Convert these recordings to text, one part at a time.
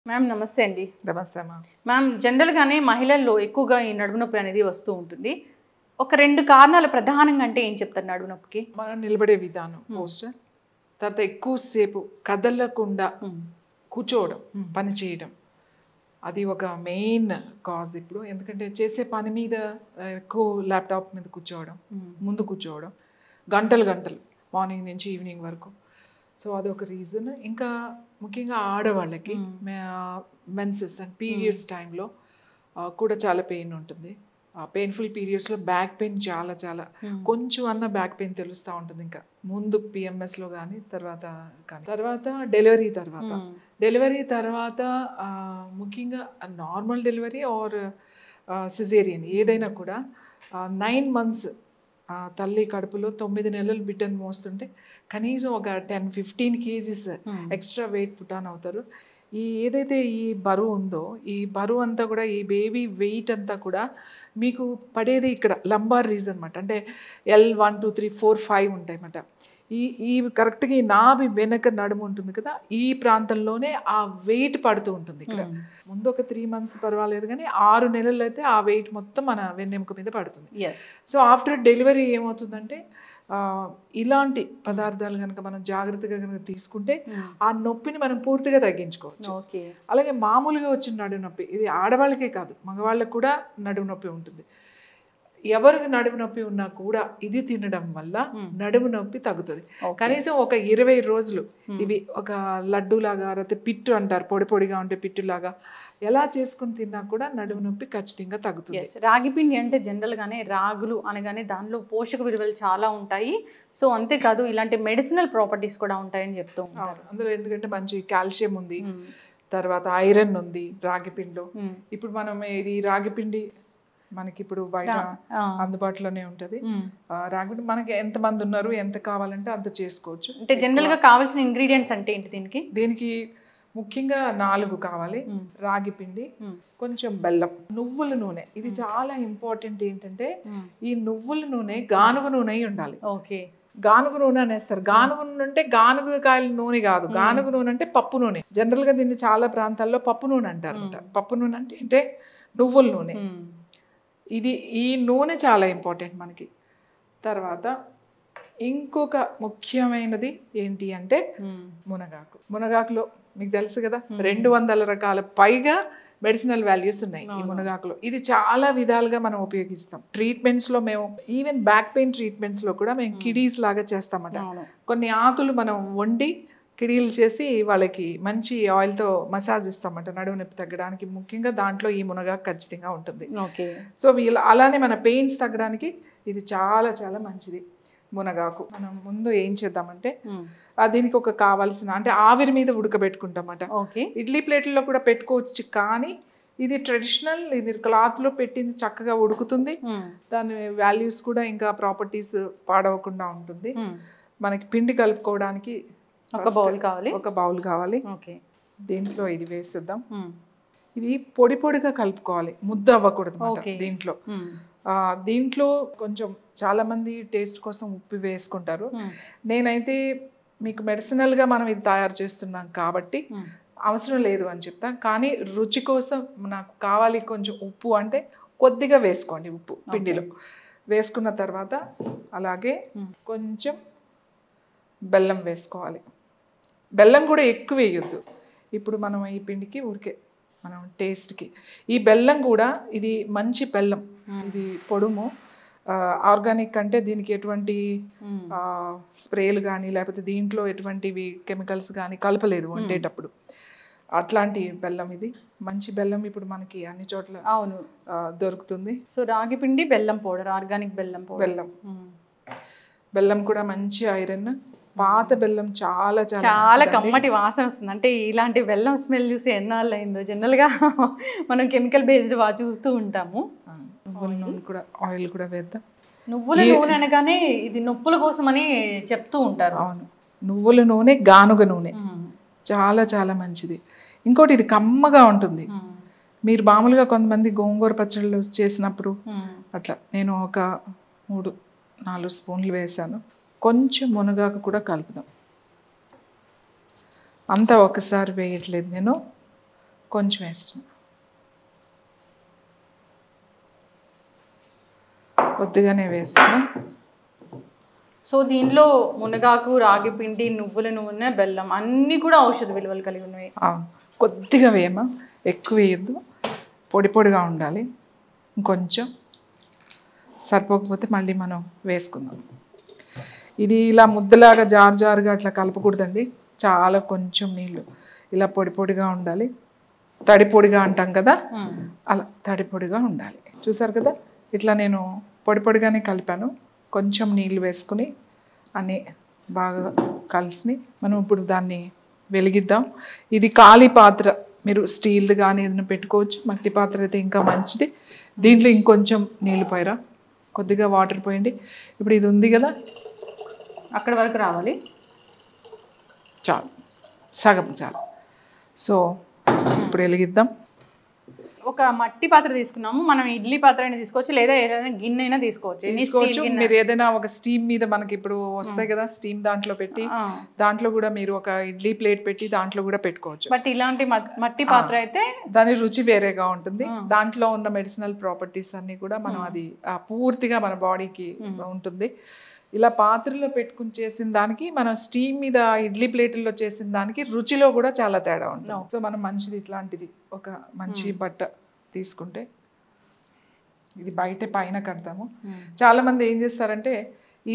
Ma'am నమస్తే అండి. నమస్తే అమ్మా. మ్యామ్ జనరల్గానే మహిళల్లో ఎక్కువగా ఈ నడుము నొప్పి అనేది వస్తూ ఉంటుంది. ఒక 2 కారణాలు ప్రధానంగా అంటే ఏం చెప్తారు నడుము నొప్పికి? మనం నిలబడే విధానం పోస్టర్, తర్వాత ఎక్కువసేపు కదలకుండా కూర్చోవడం, పని చేయడం, అది ఒక మెయిన్ కాజ్ ఇప్పుడు. ఎందుకంటే చేసే పని మీద ఎక్కువ ల్యాప్టాప్ మీద కూర్చోవడం, ముందు కూర్చోవడం, గంటలు గంటలు మార్నింగ్ నుంచి ఈవినింగ్ వరకు. సో అదొక రీజన్. ఇంకా ముఖ్యంగా ఆడవాళ్ళకి మెన్సెస్ అండ్ పీరియడ్స్ టైంలో కూడా చాలా పెయిన్ ఉంటుంది. పెయిన్ఫుల్ పీరియడ్స్లో బ్యాక్ పెయిన్ చాలా చాలా కొంచెం అన్న బ్యాక్ పెయిన్ తెలుస్తూ ఉంటుంది. ఇంకా ముందు పిఎంఎస్లో కానీ తర్వాత డెలివరీ తర్వాత ముఖ్యంగా నార్మల్ డెలివరీ ఆర్ సిజేరియన్ ఏదైనా కూడా 9 months తల్లి కడుపులో 9 నెలలు బిడ్డను మోస్తుంటే కనీసం ఒక 10-15 kgs extra weight put on అవుతారు. ఏదైతే ఈ బరువు ఉందో ఈ బరువు అంతా కూడా ఈ బేబీ వెయిట్ అంతా కూడా మీకు పడేది ఇక్కడ లంబార్ రీజన్ అనమాట. అంటే L1 2 3 4 5 ఉంటాయి అన్నమాట. ఈ కరెక్ట్గా ఈ నాభి వెనక నడుము ఉంటుంది కదా, ఈ ప్రాంతంలోనే ఆ వెయిట్ పడుతూ ఉంటుంది. ఇక్కడ ముందు ఒక 3 months పర్వాలేదు, కానీ 6 నెలలు అయితే ఆ వెయిట్ మొత్తం మన వెన్నెముక మీద పడుతుంది. సో ఆఫ్టర్ డెలివరీ ఏమవుతుందంటే ఇలాంటి పదార్థాలు కనుక మనం జాగ్రత్తగా కనుక తీసుకుంటే ఆ నొప్పిని మనం పూర్తిగా తగ్గించుకోవచ్చు. అలాగే మామూలుగా వచ్చిన నడుము నొప్పి ఇది ఆడవాళ్ళకే కాదు, మగవాళ్ళకి కూడా నడుము నొప్పి ఉంటుంది. ఎవరికి నడుము నొప్పి ఉన్నా కూడా ఇది తినడం వల్ల నడుము నొప్పి తగ్గుతుంది. కనీసం ఒక 20 రోజులు ఇవి ఒక లడ్డూలాగా, లేకపోతే పిట్టు అంటారు, పొడి పొడిగా ఉంటే పిట్టులాగా ఎలా చేసుకుని తిన్నా కూడా నడుము నొప్పి ఖచ్చితంగా తగ్గుతుంది. రాగి పిండి అంటే జనరల్గానే రాగులు అనగానే దానిలో పోషక విలువలు చాలా ఉంటాయి. సో అంతేకాదు ఇలాంటి మెడిసినల్ ప్రాపర్టీస్ కూడా ఉంటాయని చెప్తూ ఉంటారు. అందులో ఎందుకంటే మంచి కాల్షియం ఉంది, తర్వాత ఐరన్ ఉంది రాగి పిండిలో. ఇప్పుడు మనం ఇది రాగి పిండి మనకి ఇప్పుడు బయట అందుబాటులోనే ఉంటుంది. రాగి మనకి ఎంతమంది ఉన్నారు, ఎంత కావాలంటే అంత చేసుకోవచ్చు. అంటే జనరల్ గా కావాల్సిన ఇంగ్రీడియంట్స్ అంటే ఏంటి? దీనికి ముఖ్యంగా 4 కావాలి. రాగి పిండి, కొంచెం బెల్లం, నువ్వుల నూనె. ఇది చాలా ఇంపార్టెంట్. ఏంటంటే ఈ నువ్వుల నూనె గానుగ నూనె ఉండాలి. గానుగ నూనె అనేస్తారు. గానుగ నూనె అంటే గానుగ కాయల నూనె కాదు, గానుగ నూనె అంటే పప్పు నూనె. జనరల్ గా దీన్ని చాలా ప్రాంతాల్లో పప్పు నూనె అంటారు. పప్పు నూనె అంటే నువ్వుల నూనె. ఈ నూనె చాలా ఇంపార్టెంట్ మనకి. తర్వాత ఇంకొక ముఖ్యమైనది ఏంటి అంటే మునగాకు. మునగాకులో మీకు తెలుసు కదా 200 రకాల పైగా మెడిసినల్ వాల్యూస్ ఉన్నాయి ఈ మునగాకులో. ఇది చాలా విధాలుగా మనం ఉపయోగిస్తాం. ట్రీట్మెంట్స్లో మేము ఈవెన్ బ్యాక్ పెయిన్ ట్రీట్మెంట్స్లో కూడా మేము కిడీస్ లాగా చేస్తామట. కొన్ని ఆకులు మనం వండి కిడీలు చేసి వాళ్ళకి మంచి ఆయిల్తో మసాజ్ ఇస్తామంట నడుము నొప్పి తగ్గడానికి. ముఖ్యంగా దాంట్లో ఈ మునగాకు ఖచ్చితంగా ఉంటుంది. సో అలానే మన పెయిన్స్ తగ్గడానికి ఇది చాలా చాలా మంచిది మునగాకు. మనం ముందు ఏం చేద్దామంటే దీనికి ఒక కావాల్సిన అంటే ఆవిరి మీద ఉడకబెట్టుకుంటామట. ఇడ్లీ ప్లేట్లలో కూడా పెట్టుకోవచ్చు, కానీ ఇది ట్రెడిషనల్. ఇది క్లాత్లో పెట్టింది చక్కగా ఉడుకుతుంది. దాని వాల్యూస్ కూడా ఇంకా ప్రాపర్టీస్ పాడవకుండా ఉంటుంది. మనకి పిండి కలుపుకోవడానికి ఒక బౌల్ కావాలి. దీంట్లో ఇది వేసేద్దాం. ఇది పొడి పొడిగా కలుపుకోవాలి, ముద్ద అవ్వకూడదు దీంట్లో కొంచెం చాలా మంది టేస్ట్ కోసం ఉప్పు వేసుకుంటారు. నేనైతే మీకు మెడిసినల్గా మనం ఇది తయారు చేస్తున్నాం కాబట్టి అవసరం లేదు అని చెప్తాను. కానీ రుచి కోసం నాకు కావాలి కొంచెం ఉప్పు అంటే కొద్దిగా వేసుకోండి. ఉప్పు పిండిలో వేసుకున్న తర్వాత అలాగే కొంచెం బెల్లం వేసుకోవాలి. బెల్లం కూడా ఎక్కువ వేయొద్దు. ఇప్పుడు మనం ఈ పిండికి ఊరికే మనం టేస్ట్కి ఈ బెల్లం కూడా ఇది మంచి బెల్లం. ఇది పొడుము ఆర్గానిక్, అంటే దీనికి ఎటువంటి స్ప్రేలు కానీ లేకపోతే దీంట్లో ఎటువంటివి కెమికల్స్ కానీ కలపలేదు వండేటప్పుడు. అట్లాంటి బెల్లం ఇది మంచి బెల్లం. ఇప్పుడు మనకి అన్ని చోట్ల దొరుకుతుంది. సో రాగి పిండి, బెల్లం పౌడర్, ఆర్గానిక్ బెల్లం కూడా మంచి ఐరన్. పాత బెల్లం చాలా చాలా కమ్మటి వాసన వస్తుంది. అంటే ఇలాంటి బెల్లం స్మెల్ చూసి ఎన్నాళ్ళు అయిందో. జనరల్గా మనం కెమికల్ బేస్డ్ చూస్తూ ఉంటాము. ఆయిల్ కూడా వేద్దాం. నువ్వుల నూనె అనగానే ఇది నొప్పుల కోసం అని చెప్తూ ఉంటారు. అవును, నువ్వుల నూనె, గానుగ నూనె చాలా చాలా మంచిది. ఇంకోటి ఇది కమ్మగా ఉంటుంది. మీరు మామూలుగా కొంతమంది గోంగూర పచ్చళ్ళు చేసినప్పుడు అట్లా నేను ఒక 3-4 స్పూన్లు వేసాను. కొంచెం మునగాకు కూడా కలుపుదాం. అంతా ఒకసారి వేయట్లేదు నేను, కొంచెం వేస్తున్నా, కొద్దిగానే వేస్తున్నా. సో దీనిలో మునగాకు, రాగి పిండి, నువ్వుల నూనె, బెల్లం అన్నీ కూడా ఔషధ విలువలు కలిగి ఉన్నాయి. కొద్దిగా వేయమా, ఎక్కువ వేయద్దు, పొడి పొడిగా ఉండాలి. ఇంకొంచెం సరిపోకపోతే మళ్ళీ మనం వేసుకుందాం. ఇది ఇలా ముద్దలాగా జారుగా అట్లా కలపకూడదండి. చాలా కొంచెం నీళ్ళు ఇలా పొడి పొడిగా ఉండాలి. తడి పొడిగా అంటాం కదా, అలా తడి పొడిగా ఉండాలి. చూసారు కదా, ఇట్లా నేను పొడి పొడిగానే కలిపాను. కొంచెం నీళ్ళు వేసుకుని అన్నీ బాగా కలిసి మనం ఇప్పుడు దాన్ని వెలిగిద్దాం. ఇది ఖాళీ పాత్ర, మీరు స్టీల్ది కానీ ఏదైనా పెట్టుకోవచ్చు. మట్టి పాత్ర అయితే ఇంకా మంచిది. దీంట్లో ఇంకొంచెం నీళ్ళు పోయరా, కొద్దిగా వాటర్ పోయండి. ఇప్పుడు ఇది ఉంది కదా, అక్కడ వరకు రావాలి, చాలు, సగం చాలు. సో ఇప్పుడు వెలిగిద్దాం. ఒక మట్టి పాత్ర తీసుకున్నాము, మనం ఇడ్లీ పాత్ర అయినా తీసుకోవచ్చు, లేదా ఏదైనా గిన్నె అయినా తీసుకోవచ్చు. మీరు ఏదైనా ఒక స్టీమ్ మీద మనకి ఇప్పుడు వస్తాయి కదా, స్టీమ్ దాంట్లో పెట్టి దాంట్లో కూడా మీరు ఒక ఇడ్లీ ప్లేట్ పెట్టి దాంట్లో కూడా పెట్టుకోవచ్చు. బట్ ఇలాంటి మట్టి పాత్ర అయితే దాని రుచి వేరేగా ఉంటుంది. దాంట్లో ఉన్న మెడిసినల్ ప్రాపర్టీస్ అన్ని కూడా మనం అది పూర్తిగా మన బాడీకి ఉంటుంది. ఇలా పాత్రలో పెట్టుకుని చేసిన దానికి, మనం స్టీమ్ మీద ఇడ్లీ ప్లేట్లలో చేసిన దానికి రుచిలో కూడా చాలా తేడా ఉంటుంది. సో మనం మంచిది ఇట్లాంటిది ఒక మంచి బట్ట తీసుకుంటే, ఇది బయట పైన కడతాము. చాలామంది ఏం చేస్తారంటే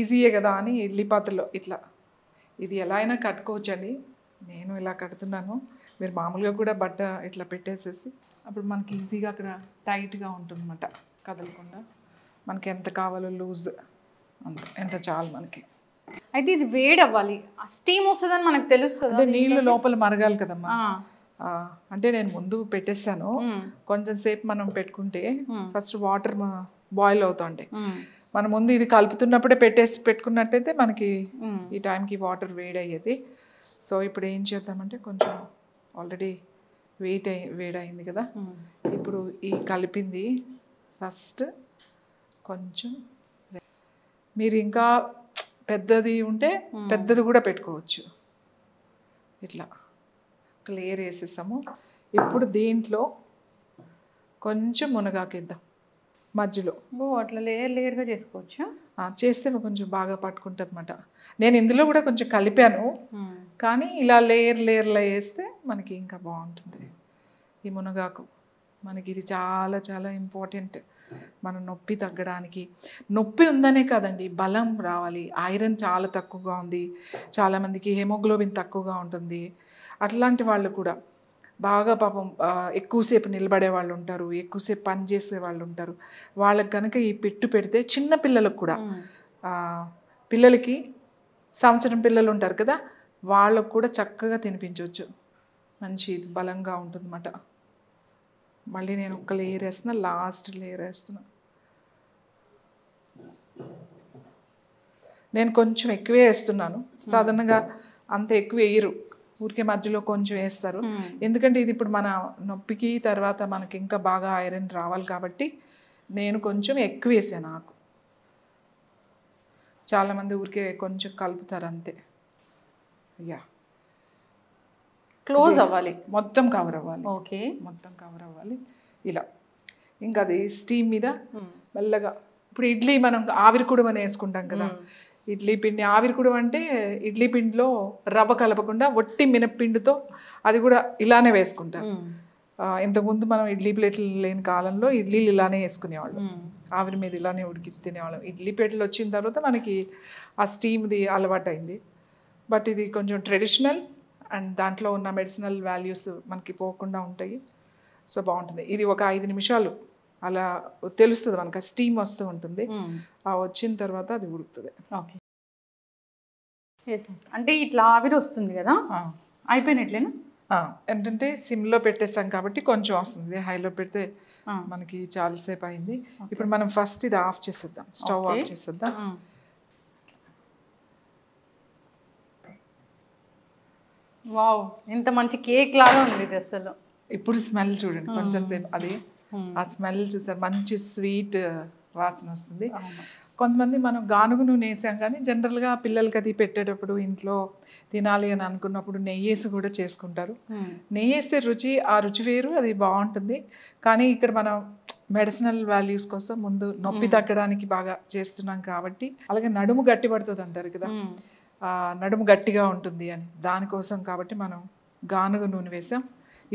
ఈజీయే కదా అని ఇడ్లీ పాత్రలో ఇట్లా, ఇది ఎలా అయినా కట్టుకోవచ్చండి. నేను ఇలా కడుతున్నాను. మీరు మామూలుగా కూడా బట్ట ఇట్లా పెట్టేసేసి అప్పుడు మనకి ఈజీగా అక్కడ టైట్గా ఉంటుందన్నమాట, కదలకుండా. మనకి ఎంత కావాలో లూజ్ ఎంత చాలు మనకి. అయితే ఇది వేడి అవ్వాలి, స్టీమ్ వస్తుందని మనకు తెలుస్తుంది. అంటే నీళ్ళు లోపల మరగాలి కదమ్మా. అంటే నేను ముందు పెట్టేస్తాను. కొంచెం సేపు మనం పెట్టుకుంటే ఫస్ట్ వాటర్ బాయిల్ అవుతుంటాయి. మనం ముందు ఇది కలుపుతున్నప్పుడే పెట్టుకున్నట్టయితే మనకి ఈ టైంకి వాటర్ వేడయ్యేది. సో ఇప్పుడు ఏం చేద్దామంటే, కొంచెం ఆల్రెడీ వేడయింది కదా, ఇప్పుడు ఈ కలిపింది ఫస్ట్ కొంచెం, మీరు ఇంకా పెద్దది ఉంటే పెద్దది కూడా పెట్టుకోవచ్చు. ఇట్లా క్లియర్ వేసేసాము. ఇప్పుడు దీంట్లో కొంచెం మునగాకేద్దాం మధ్యలో. అట్లా లేయర్గా చేసుకోవచ్చు. చేస్తే కొంచెం బాగా పట్టుకుంటుంది అన్నమాట. నేను ఇందులో కూడా కొంచెం కలిపాను, కానీ ఇలా లేయర్లో వేస్తే మనకి ఇంకా బాగుంటుంది. ఈ మునగాకు మనకి ఇది చాలా చాలా ఇంపార్టెంట్. మన నొప్పి తగ్గడానికి, నొప్పి ఉందనే కాదండి, బలం రావాలి. ఐరన్ చాలా తక్కువగా ఉంది, చాలామందికి హెమోగ్లోబిన్ తక్కువగా ఉంటుంది. అట్లాంటి వాళ్ళు కూడా బాగా పాపం ఎక్కువసేపు నిలబడే వాళ్ళు ఉంటారు, ఎక్కువసేపు పని చేసే వాళ్ళు ఉంటారు. వాళ్ళకి కనుక ఈ పెట్టు పెడితే, చిన్న పిల్లలకు కూడా, పిల్లలకి సంవత్సరం పిల్లలు ఉంటారు కదా, వాళ్ళకు కూడా చక్కగా తినిపించవచ్చు. మంచి బలంగా ఉంటుంది అన్నమాట. మళ్ళీ నేను ఒక లేయర్ వేస్తున్నా, లాస్ట్ లేయర్ వేస్తున్నా. నేను కొంచెం ఎక్కువే వేస్తున్నాను. సాధారణంగా అంత ఎక్కువ వేయరు, ఊరికే మధ్యలో కొంచెం వేస్తారు. ఎందుకంటే ఇది ఇప్పుడు మన నొప్పికి తర్వాత మనకి ఇంకా బాగా ఐరన్ రావాలి కాబట్టి నేను కొంచెం ఎక్కువ వేసాను. నాకు చాలామంది ఊరికే కొంచెం కలుపుతారు అంతే. క్లోజ్ అవ్వాలి, మొత్తం కవర్ అవ్వాలి. ఓకే, మొత్తం కవర్ అవ్వాలి ఇలా. ఇంకా అది స్టీమ్ మీద మెల్లగా, ఇప్పుడు ఇడ్లీ మనం ఆవిరి కుడుమ అని వేసుకుంటాం కదా, ఇడ్లీ పిండి ఆవిరి కుడుమ అంటే ఇడ్లీ పిండిలో రవ్వ కలపకుండా ఒట్టి మినప్పిండితో అది కూడా ఇలానే వేసుకుంటాం. ఇంతకుముందు మనం ఇడ్లీ ప్లేట్లు లేని కాలంలో ఇడ్లీలు ఇలానే వేసుకునేవాళ్ళం, ఆవిరి మీద ఇలానే ఉడికించి తినేవాళ్ళం. ఇడ్లీ ప్లేట్లు వచ్చిన తర్వాత మనకి ఆ స్టీమ్ది అలవాటు అయింది. బట్ ఇది కొంచెం ట్రెడిషనల్ అండ్ దాంట్లో ఉన్న మెడిసినల్ వాల్యూస్ మనకి పోకుండా ఉంటాయి. సో బాగుంటుంది. ఇది ఒక 5 నిమిషాలు అలా తెలుస్తుంది మనకు, స్టీమ్ వస్తూ ఉంటుంది. ఆ వచ్చిన తర్వాత అది ఉడుకుతుంది. ఓకే, అంటే ఇట్లా ఆవిరి వస్తుంది కదా, అయిపోయినట్లేనా? ఏంటంటే సిమ్లో పెట్టేస్తాం కాబట్టి కొంచెం వస్తుంది, హైలో పెడితే మనకి చాలాసేపు అయింది. ఇప్పుడు మనం ఫస్ట్ ఇది ఆఫ్ చేసేద్దాం, స్టవ్ ఆఫ్ చేసేద్దాం. వావ్, ఎంత మంచి కేక్ లాగా ఉంది ఇది అసలు. ఇప్పుడు స్మెల్ చూడండి, కొంచెం సేపు అది ఆ స్మెల్ చూసారు, మంచి స్వీట్ వాసన వస్తుంది. కొంతమంది మనం గానుగ నూనె వేసాం కానీ జనరల్గా పిల్లలకి అది పెట్టేటప్పుడు ఇంట్లో తినాలి అని అనుకున్నప్పుడు నెయ్యి వేసి కూడా చేసుకుంటారు. నెయ్యి వేస్తే ఆ రుచి వేరు, అది బాగుంటుంది. కానీ ఇక్కడ మనం మెడిసినల్ వాల్యూస్ కోసం ముందు నొప్పి తగ్గడానికి బాగా చేస్తున్నాం కాబట్టి, అలాగే నడుము గట్టి పడుతుంది అంటారు కదా, నడుము గట్టిగా ఉంటుంది అని, దానికోసం కాబట్టి మనం గానుగ నూనె వేసాం.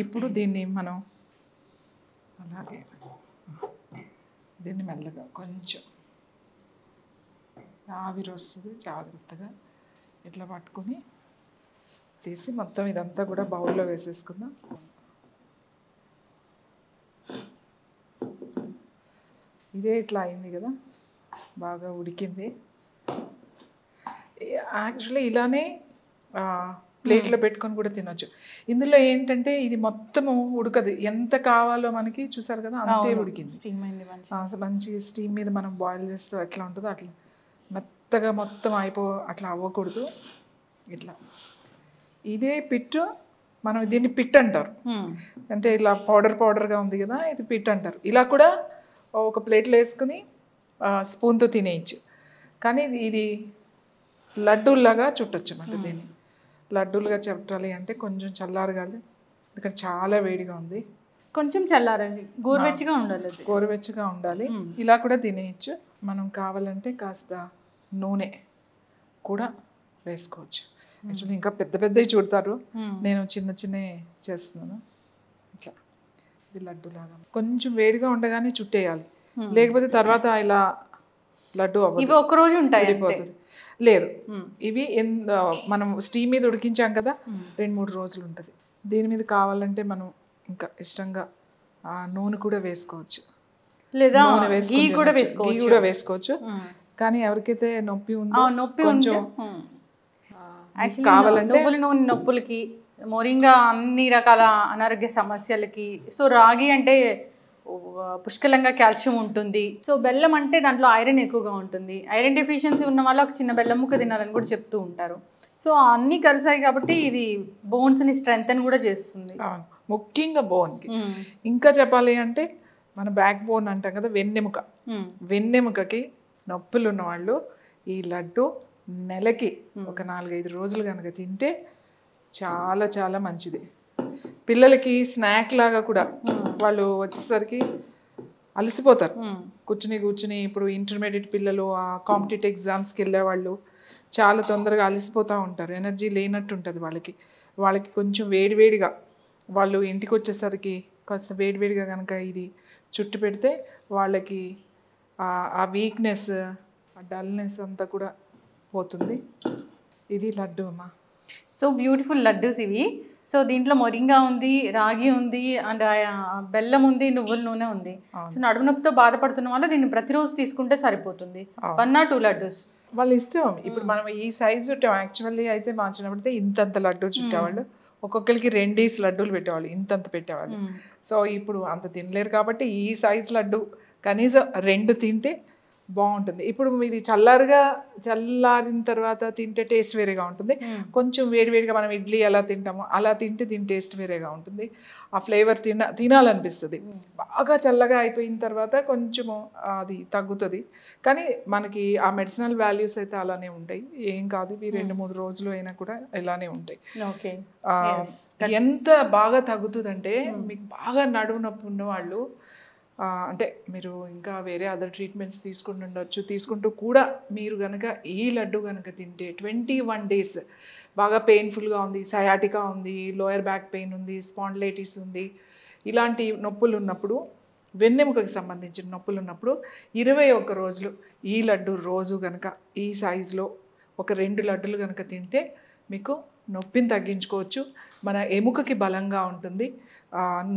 ఇప్పుడు దీన్ని మనం అలాగే దీన్ని మెల్లగా కొంచెం ఆవిరి వస్తుంది, జాగ్రత్తగా ఇట్లా పట్టుకొని తీసి మొత్తం ఇదంతా కూడా బౌల్లో వేసేసుకుందాం. ఇదే ఇట్లా అయింది కదా, బాగా ఉడికింది. యాక్చువల్లీ ఇలానే ప్లేట్లో పెట్టుకొని కూడా తినొచ్చు. ఇందులో ఏంటంటే ఇది మొత్తము ఉడకదు, ఎంత కావాలో మనకి చూసారు కదా అంతే ఉడికింది. మంచి స్టీమ్ మీద మనం బాయిల్ చేస్తూ ఎట్లా ఉంటుందో అట్లా మెత్తగా మొత్తం అట్లా అవ్వకూడదు. ఇట్లా ఇదే పిట్టు, మనం దీన్ని పిట్ అంటారు. అంటే ఇలా పౌడర్గా ఉంది కదా, ఇది పిట్ అంటారు. ఇలా కూడా ఒక ప్లేట్లో వేసుకుని స్పూన్తో తినేయచ్చు. కానీ ఇది లడ్డూలాగా చుట్టచ్చు అన్నమాట. దీన్ని లడ్డూలుగా చుట్టాలి అంటే కొంచెం చల్లారగాలి, ఎందుకంటే చాలా వేడిగా ఉంది. కొంచెం చల్లారండి, గోరువెచ్చగా ఉండాలి. ఇలా కూడా తినేయచ్చు. మనం కావాలంటే కాస్త నూనె కూడా వేసుకోవచ్చు. యాక్చువల్లీ ఇంకా పెద్దవి చుడతారు, నేను చిన్నవి చేస్తున్నాను. ఇట్లా ఇది లడ్డూలాగా కొంచెం వేడిగా ఉండగానే చుట్టేయాలి, లేకపోతే తర్వాత ఇలా లడ్డు ఇవి ఒక రోజు ఉంటాయి లేదు. ఇవి మనం స్టీమ్ మీద ఉడికించాం కదా, 2-3 రోజులు ఉంటుంది. దీని మీద కావాలంటే మనం ఇంకా ఇష్టంగా నూనె కూడా వేసుకోవచ్చు, లేదా గీ కూడా వేసుకోవచ్చు. కానీ ఎవరికైతే నొప్పి ఉందో కొంచెం కావాలంటే నూనె నొప్పులకి, మోరింగా అన్ని రకాల అనారోగ్య సమస్యలకి. సో రాగి అంటే పుష్కలంగా కాల్షియం ఉంటుంది. సో బెల్లం అంటే దాంట్లో ఐరన్ ఎక్కువగా ఉంటుంది. ఐరన్ డెఫిషియన్సీ ఉన్న వాళ్ళు ఒక చిన్న బెల్లం ముక్క తినాలని కూడా చెప్తూ ఉంటారు. సో అన్నీ కలిసాయి కాబట్టి ఇది బోన్స్ని స్ట్రెంగ్తన్ కూడా చేస్తుంది, ముఖ్యంగా బోన్కి. ఇంకా చెప్పాలి అంటే మన బ్యాక్ బోన్ అంటాం కదా, వెన్నెముకకి నొప్పులు ఉన్నవాళ్ళు ఈ లడ్డు నెలకి ఒక 4-5 రోజులు కనుక తింటే చాలా చాలా మంచిది. పిల్లలకి స్నాక్ లాగా కూడా, వాళ్ళు వచ్చేసరికి అలసిపోతారు కూర్చుని. ఇప్పుడు ఇంటర్మీడియట్ పిల్లలు, కాంపిటేటివ్ ఎగ్జామ్స్కి వెళ్ళే వాళ్ళు చాలా తొందరగా అలసిపోతూ ఉంటారు, ఎనర్జీ లేనట్టు ఉంటుంది వాళ్ళకి కొంచెం వేడివేడిగా వాళ్ళు ఇంటికి వచ్చేసరికి కాస్త వేడివేడిగా కనుక ఇది చుట్టు పెడితే వాళ్ళకి ఆ వీక్నెస్, ఆ డల్నెస్ అంతా కూడా పోతుంది. ఇది లడ్డు అమ్మా. సో బ్యూటిఫుల్ లడ్డూస్ ఇవి. సో దీంట్లో మొరింగా ఉంది, రాగి ఉంది, అండ్ బెల్లం ఉంది, నువ్వుల నూనె ఉంది. సో నడుము నొప్పితో బాధపడుతున్న వాళ్ళు దీన్ని ప్రతిరోజు తీసుకుంటే సరిపోతుంది. 1 or 2 లడ్డూస్ వాళ్ళ ఇష్టం. ఇప్పుడు మనం ఈ సైజు చుట్టాం. యాక్చువల్లీ అయితే మా చిన్నప్పుడైతే ఇంతంత లడ్డు చుట్టేవాళ్ళు, ఒక్కొక్కరికి 2 లడ్డూలు పెట్టేవాళ్ళు, ఇంతంత పెట్టేవాళ్ళు. సో ఇప్పుడు అంత తినలేరు కాబట్టి ఈ సైజు లడ్డు కనీసం 2 తింటే బాగుంటుంది. ఇప్పుడు ఇది చల్లారిన తర్వాత తింటే టేస్ట్ వేరేగా ఉంటుంది. కొంచెం వేడివేడిగా మనం ఇడ్లీ ఎలా తింటామో అలా తింటే దీని టేస్ట్ వేరేగా ఉంటుంది. ఆ ఫ్లేవర్ తినాలనిపిస్తుంది. బాగా చల్లగా అయిపోయిన తర్వాత కొంచెము అది తగ్గుతుంది. కానీ మనకి ఆ మెడిసినల్ వాల్యూస్ అయితే అలానే ఉంటాయి, ఏం కాదు. ఇవి 2-3 రోజులు అయినా కూడా ఇలానే ఉంటాయి. ఎంత బాగా తగ్గుతుందంటే, మీకు బాగా నడుము నొప్పి ఉన్నవాళ్ళు, అంటే మీరు ఇంకా వేరే అదర్ ట్రీట్మెంట్స్ తీసుకుంటూ కూడా మీరు కనుక ఈ లడ్డు కనుక తింటే 21 days బాగా పెయిన్ఫుల్గా ఉంది, సయాటికా ఉంది, లోయర్ బ్యాక్ పెయిన్ ఉంది, స్పాండిలైటిస్ ఉంది, ఇలాంటి నొప్పులు ఉన్నప్పుడు, వెన్నెముకకి సంబంధించిన నొప్పులు ఉన్నప్పుడు 21 రోజులు ఈ లడ్డు రోజు కనుక ఈ సైజులో ఒక 2 లడ్డులు కనుక తింటే మీకు నొప్పిని తగ్గించుకోవచ్చు. మన ఎముకకి బలంగా ఉంటుంది,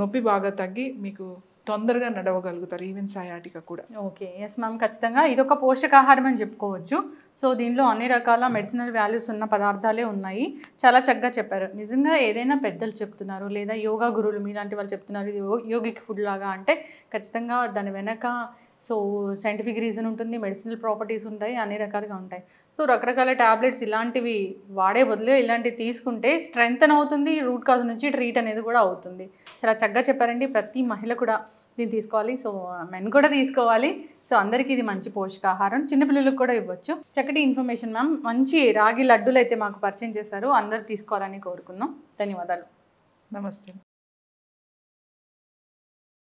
నొప్పి బాగా తగ్గి మీకు తొందరగా నడవగలుగుతారు, ఈవెన్ సయాటికా కూడా. ఓకే, ఎస్ మ్యామ్, ఖచ్చితంగా ఇదొక పోషకాహారం అని చెప్పుకోవచ్చు. సో దీనిలో అన్ని రకాల మెడిసినల్ వాల్యూస్ ఉన్న పదార్థాలే ఉన్నాయి. చాలా చక్కగా చెప్పారు. నిజంగా ఏదైనా పెద్దలు చెప్తున్నారు, లేదా యోగా గురువులు మీలాంటి వాళ్ళు చెప్తున్నారు ఇది యోగిక్ ఫుడ్ లాగా అంటే, ఖచ్చితంగా దాని వెనక సో సైంటిఫిక్ రీజన్ ఉంటుంది, మెడిసినల్ ప్రాపర్టీస్ ఉంటాయి, అన్ని రకాలుగా ఉంటాయి. సో రకరకాల ట్యాబ్లెట్స్ ఇలాంటివి వాడే బదులు ఇలాంటివి తీసుకుంటే స్ట్రెంగ్తన్ అవుతుంది, రూట్ కాజ్ నుంచి ట్రీట్ అనేది కూడా అవుతుంది. చాలా చక్కగా చెప్పారండి. ప్రతి మహిళ కూడా దీన్ని తీసుకోవాలి, సో మెన్ కూడా తీసుకోవాలి. సో అందరికీ ఇది మంచి పోషకాహారం, చిన్నపిల్లలకు కూడా ఇవ్వచ్చు. చక్కటి ఇన్ఫర్మేషన్ మ్యామ్. మంచి రాగి లడ్డూలు అయితే మాకు పరిచయం చేశారు, అందరు తీసుకోవాలని కోరుకుందాం. ధన్యవాదాలు. నమస్తే.